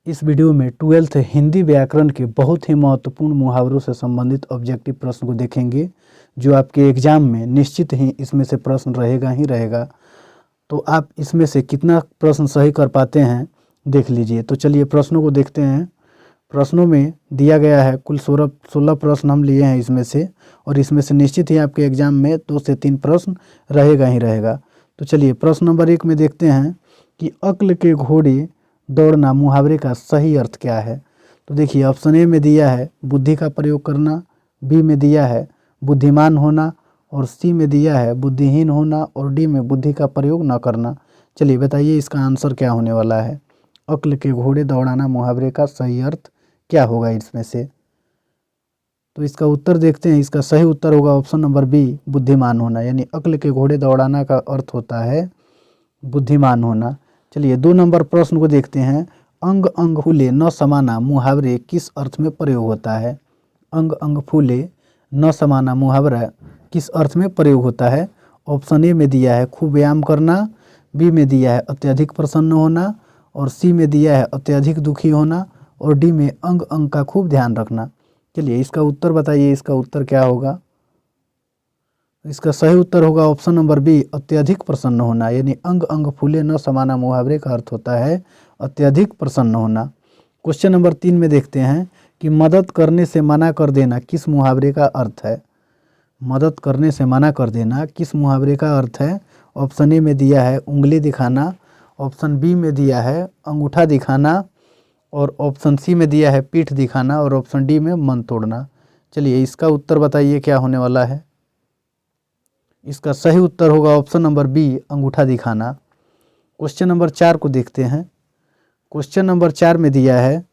इस वीडियो में 12th हिंदी व्याकरण के बहुत ही महत्वपूर्ण मुहावरों से संबंधित ऑब्जेक्टिव प्रश्न को देखेंगे, जो आपके एग्जाम में निश्चित ही इसमें से प्रश्न रहेगा ही रहेगा। तो आप इसमें से कितना प्रश्न सही कर पाते हैं देख लीजिए। तो चलिए प्रश्नों को देखते हैं। प्रश्नों में दिया गया है कुल 16 प्रश्न हम लिए हैं इसमें से, और इसमें से निश्चित ही आपके एग्जाम में 2 से 3 प्रश्न रहेगा ही रहेगा। तो चलिए प्रश्न नंबर 1 में देखते हैं कि अक्ल के घोड़े दौड़ना मुहावरे का सही अर्थ क्या है। तो देखिए ऑप्शन ए में दिया है बुद्धि का प्रयोग करना, बी में दिया है बुद्धिमान होना, और सी में दिया है बुद्धिहीन होना, और डी में बुद्धि का प्रयोग न करना। चलिए बताइए इसका आंसर क्या होने वाला है। अक्ल के घोड़े दौड़ाना मुहावरे का सही अर्थ क्या होगा इसमें से। तो इसका उत्तर देखते हैं। इसका सही उत्तर होगा ऑप्शन नंबर बी, बुद्धिमान होना। यानी अक्ल के घोड़े दौड़ाना का अर्थ होता है बुद्धिमान होना। चलिए 2 नंबर प्रश्न को देखते हैं। अंग अंग फूले न समाना मुहावरे किस अर्थ में प्रयोग होता है। अंग अंग फूले न समाना मुहावरा किस अर्थ में प्रयोग होता है। ऑप्शन ए में दिया है खूब व्यायाम करना, बी में दिया है अत्यधिक प्रसन्न होना, और सी में दिया है अत्यधिक दुखी होना, और डी में अंग अंग का खूब ध्यान रखना। चलिए इसका उत्तर बताइए, इसका उत्तर क्या होगा। इसका सही उत्तर होगा ऑप्शन नंबर बी, अत्यधिक प्रसन्न होना। यानी अंग अंग फूले न समाना मुहावरे का अर्थ होता है अत्यधिक प्रसन्न होना। क्वेश्चन नंबर 3 में देखते हैं कि मदद करने से मना कर देना किस मुहावरे का अर्थ है। मदद करने से मना कर देना किस मुहावरे का अर्थ है। ऑप्शन ए में दिया है उंगली दिखाना, ऑप्शन बी में दिया है अंगूठा दिखाना, और ऑप्शन सी में दिया है पीठ दिखाना, और ऑप्शन डी में मन तोड़ना। चलिए इसका उत्तर बताइए क्या होने वाला है। इसका सही उत्तर होगा ऑप्शन नंबर बी, अंगूठा दिखाना। क्वेश्चन नंबर 4 को देखते हैं। क्वेश्चन नंबर 4 में दिया है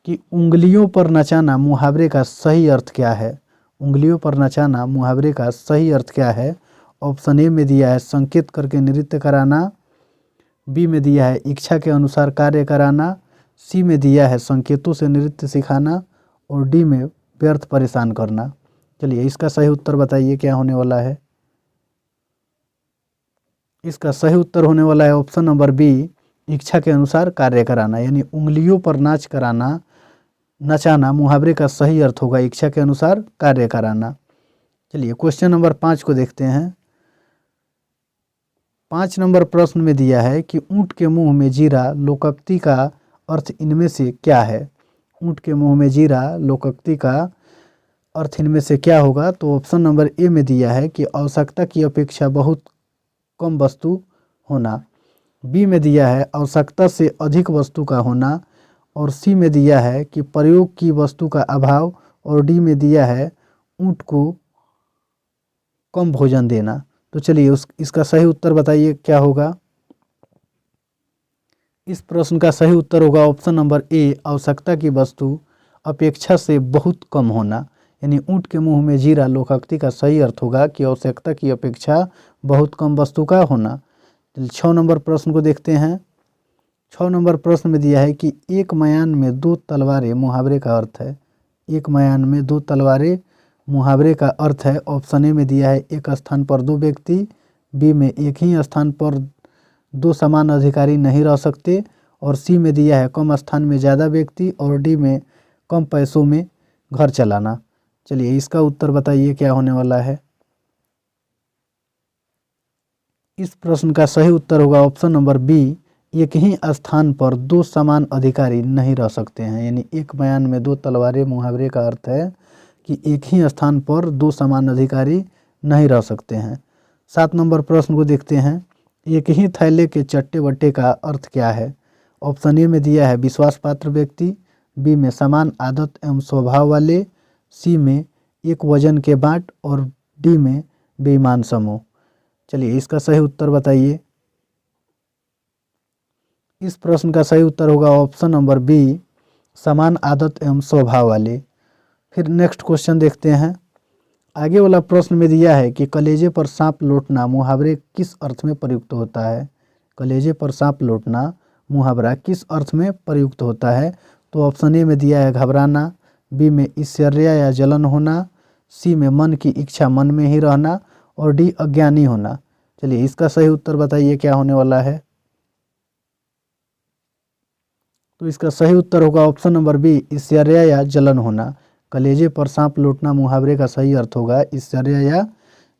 कि उंगलियों पर नचाना मुहावरे का सही अर्थ क्या है। उंगलियों पर नचाना मुहावरे का सही अर्थ क्या है। ऑप्शन ए में दिया है संकेत करके नृत्य कराना, बी में दिया है इच्छा के अनुसार कार्य कराना, सी में दिया है संकेतों से नृत्य सिखाना, और डी में व्यर्थ परेशान करना। चलिए इसका सही उत्तर बताइए क्या होने वाला है। इसका सही उत्तर होने वाला है ऑप्शन नंबर बी, इच्छा के अनुसार कार्य कराना। यानी उंगलियों पर नाच कराना, नचाना मुहावरे का सही अर्थ होगा इच्छा के अनुसार कार्य कराना। चलिए क्वेश्चन नंबर 5 को देखते हैं। 5 नंबर प्रश्न में दिया है कि ऊंट के मुंह में जीरा लोकोक्ति का अर्थ इनमें से क्या है। ऊंट के मुंह में जीरा लोकोक्ति का अर्थ इनमें से क्या होगा। तो ऑप्शन नंबर ए में दिया है कि आवश्यकता की अपेक्षा बहुत कम वस्तु होना, बी में दिया है आवश्यकता से अधिक वस्तु का होना, और सी में दिया है कि प्रयोग की वस्तु का अभाव, और डी में दिया है ऊंट को कम भोजन देना। तो चलिए इसका सही उत्तर बताइए क्या होगा। इस प्रश्न का सही उत्तर होगा ऑप्शन नंबर ए, आवश्यकता की वस्तु अपेक्षा से बहुत कम होना। यानी ऊंट के मुंह में जीरा लोकोक्ति का सही अर्थ होगा कि आवश्यकता की अपेक्षा बहुत कम वस्तु का होना। 6 नंबर प्रश्न को देखते हैं। 6 नंबर प्रश्न में दिया है कि एक मयान में 2 तलवारें मुहावरे का अर्थ है। एक मयान में 2 तलवारें मुहावरे का अर्थ है। ऑप्शन ए में दिया है एक स्थान पर 2 व्यक्ति, बी में एक ही स्थान पर 2 समान अधिकारी नहीं रह सकते, और सी में दिया है कम स्थान में ज़्यादा व्यक्ति, और डी में कम पैसों में घर चलाना। चलिए इसका उत्तर बताइए क्या होने वाला है। इस प्रश्न का सही उत्तर होगा ऑप्शन नंबर बी, एक ही स्थान पर 2 समान अधिकारी नहीं रह सकते हैं। यानी एक बयान में 2 तलवारें मुहावरे का अर्थ है कि एक ही स्थान पर 2 समान अधिकारी नहीं रह सकते हैं। 7 नंबर प्रश्न को देखते हैं। एक ही थैले के चट्टे बट्टे का अर्थ क्या है। ऑप्शन ए में दिया है विश्वास पात्र व्यक्ति, बी में समान आदत एवं स्वभाव वाले, सी में एक वजन के बाट, और डी में बेईमान समूह। चलिए इसका सही उत्तर बताइए। इस प्रश्न का सही उत्तर होगा ऑप्शन नंबर बी, समान आदत एवं स्वभाव वाले। फिर नेक्स्ट क्वेश्चन देखते हैं। आगे वाला प्रश्न में दिया है कि कलेजे पर सांप लौटना मुहावरे किस अर्थ में प्रयुक्त होता है। कलेजे पर सांप लौटना मुहावरा किस अर्थ में प्रयुक्त होता है। तो ऑप्शन ए में दिया है घबराना, बी में ईर्ष्या या जलन होना, सी में मन की इच्छा मन में ही रहना, और डी अज्ञानी होना। चलिए इसका सही उत्तर बताइए क्या होने वाला है। तो इसका सही उत्तर होगा ऑप्शन नंबर बी, ईर्ष्या या जलन होना। कलेजे पर सांप लौटना मुहावरे का सही अर्थ होगा ईर्ष्या या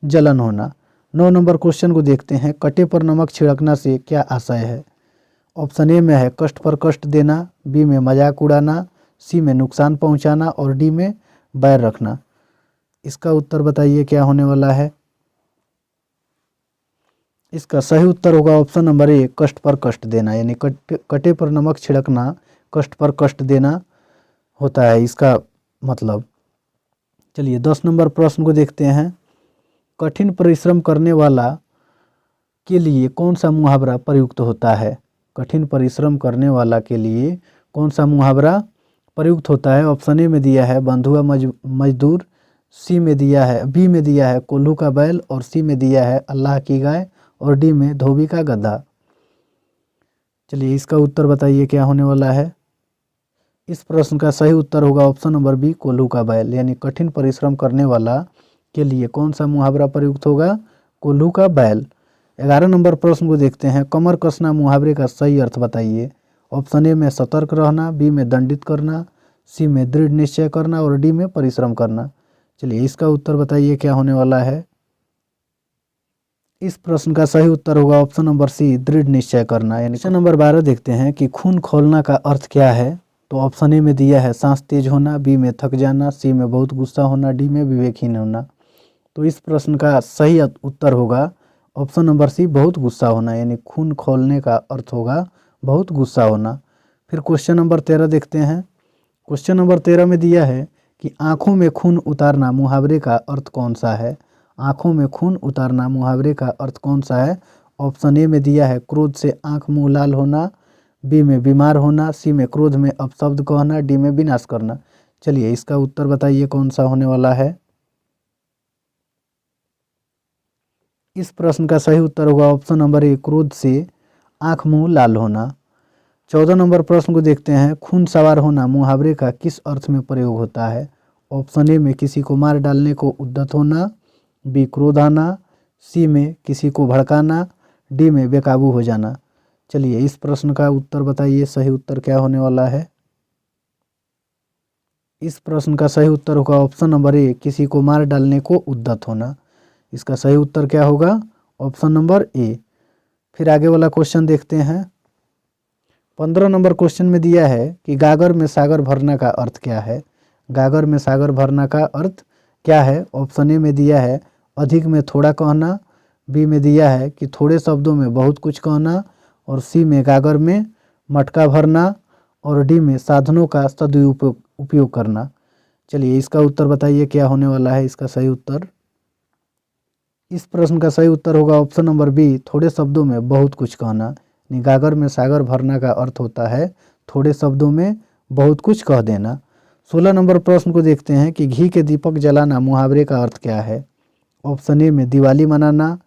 जलन होना। 9 नंबर क्वेश्चन को देखते हैं। कटे पर नमक छिड़कना से क्या आशय है? ऑप्शन ए में है कष्ट पर कष्ट देना, बी में मजाक उड़ाना, सी में नुकसान पहुंचाना और डी में बैर रखना। इसका उत्तर बताइए क्या होने वाला है। इसका सही उत्तर होगा ऑप्शन नंबर ए, कष्ट पर कष्ट देना। यानी कटे पर नमक छिड़कना कष्ट पर कष्ट देना होता है इसका मतलब। चलिए 10 नंबर प्रश्न को देखते हैं। कठिन परिश्रम करने वाला के लिए कौन सा मुहावरा प्रयुक्त होता है? कठिन परिश्रम करने वाला के लिए कौन सा मुहावरा प्रयुक्त होता है? ऑप्शन ए में दिया है बंधुआ मजदूर, सी में दिया है, बी में दिया है कोल्हू का बैल और सी में दिया है अल्लाह की गाय और डी में धोबी का गधा। चलिए इसका उत्तर बताइए क्या होने वाला है। इस प्रश्न का सही उत्तर होगा ऑप्शन नंबर बी, कोल्हू का बैल। यानी कठिन परिश्रम करने वाला के लिए कौन सा मुहावरा प्रयुक्त होगा? कोल्हू का बैल। 11 नंबर प्रश्न को देखते हैं। कमर कसना मुहावरे का सही अर्थ बताइए। ऑप्शन ए में सतर्क रहना, बी में दंडित करना, सी में दृढ़ निश्चय करना और डी में परिश्रम करना। चलिए इसका उत्तर बताइए क्या होने वाला है। इस प्रश्न का सही उत्तर होगा ऑप्शन नंबर सी, दृढ़ निश्चय करना। यानी क्वेश्चन नंबर 12 देखते हैं कि खून खौलना का अर्थ क्या है। तो ऑप्शन ए में दिया है सांस तेज होना, बी में थक जाना, सी में बहुत गुस्सा होना, डी में विवेकहीन होना। तो इस प्रश्न का सही उत्तर होगा ऑप्शन नंबर सी, बहुत गुस्सा होना। यानी खून खौलने का अर्थ होगा बहुत गुस्सा होना। फिर क्वेश्चन नंबर 13 देखते हैं। क्वेश्चन नंबर 13 में दिया है कि आंखों में खून उतारना मुहावरे का अर्थ कौन सा है? आंखों में खून उतारना मुहावरे का अर्थ कौन सा है? ऑप्शन ए में दिया है क्रोध से आंख मुंह लाल होना, बी में बीमार होना, सी में क्रोध में अपशब्द कहना, डी में विनाश करना। चलिए इसका उत्तर बताइए कौन सा होने वाला है। इस प्रश्न का सही उत्तर होगा ऑप्शन नंबर ए, क्रोध से आंख मुंह लाल होना। 14 नंबर प्रश्न को देखते हैं। खून सवार होना मुहावरे का किस अर्थ में प्रयोग होता है? ऑप्शन ए में किसी को मार डालने को उद्यत होना, बी क्रोध आना, सी में किसी को भड़काना, डी में बेकाबू हो जाना। चलिए इस प्रश्न का उत्तर बताइए, सही उत्तर क्या होने वाला है। इस प्रश्न का सही उत्तर होगा ऑप्शन नंबर ए, किसी को मार डालने को उद्यत होना। इसका सही उत्तर क्या होगा? Option number A. फिर आगे वाला क्वेश्चन देखते हैं। 15 नंबर क्वेश्चन में दिया है कि गागर में सागर भरना का अर्थ क्या है? गागर में सागर भरना का अर्थ क्या है? ऑप्शन ए में दिया है अधिक में थोड़ा कहना, बी में दिया है कि थोड़े शब्दों में बहुत कुछ कहना और सी में गागर में मटका भरना और डी में साधनों का सदुपयोग करना। चलिए इसका उत्तर बताइए क्या होने वाला है इसका सही उत्तर। इस प्रश्न का सही उत्तर होगा ऑप्शन नंबर बी, थोड़े शब्दों में बहुत कुछ कहना। गागर में सागर भरना का अर्थ होता है थोड़े शब्दों में बहुत कुछ कह देना। 16 नंबर प्रश्न को देखते हैं कि घी के दीपक जलाना मुहावरे का अर्थ क्या है? ऑप्शन ए में दिवाली मनाना,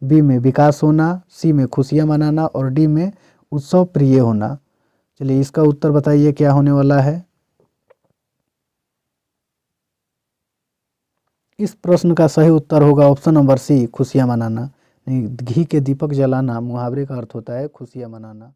बी में विकास होना, सी में खुशियां मनाना और डी में उत्सव प्रिय होना। चलिए इसका उत्तर बताइए क्या होने वाला है। इस प्रश्न का सही उत्तर होगा ऑप्शन नंबर सी, खुशियां मनाना। घी के दीपक जलाना मुहावरे का अर्थ होता है खुशियां मनाना।